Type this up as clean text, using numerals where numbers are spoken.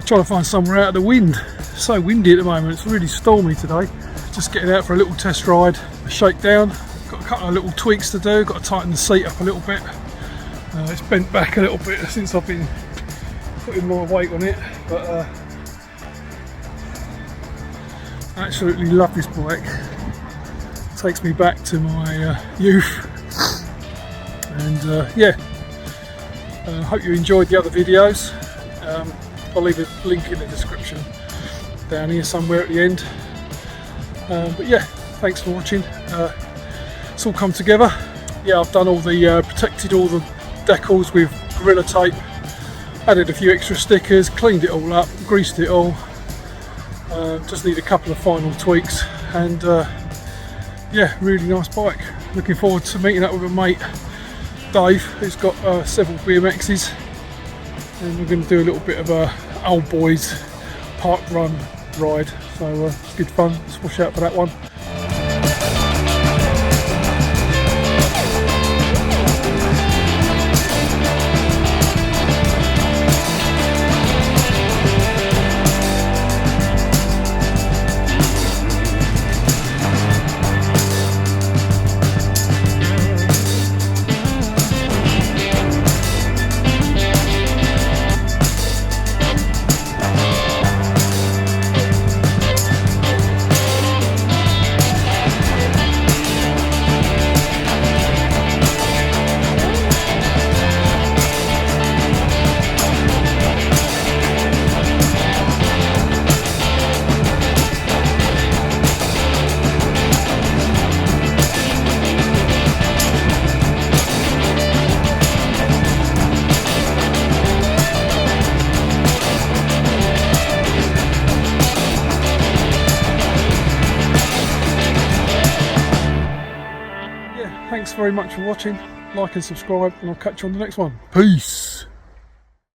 Trying to find somewhere out of the wind. It's so windy at the moment, it's really stormy today. Just getting out for a little test ride, a shakedown. Got a couple of little tweaks to do, got to tighten the seat up a little bit. It's bent back a little bit since I've been putting more weight on it, but I absolutely love this bike. It takes me back to my youth, and yeah, hope you enjoyed the other videos. I'll leave a link in the description down here somewhere at the end. But yeah, thanks for watching. It's all come together. Yeah, I've done all the protected all the decals with Gorilla Tape, added a few extra stickers, cleaned it all up, greased it all. Just need a couple of final tweaks, and yeah, really nice bike. Looking forward to meeting up with a mate, Dave, who's got several BMXs, and we're going to do a little bit of a old boys park run ride, so it's good fun. Let's watch out for that one. Thanks very much for watching. Like and subscribe, and I'll catch you on the next one. Peace.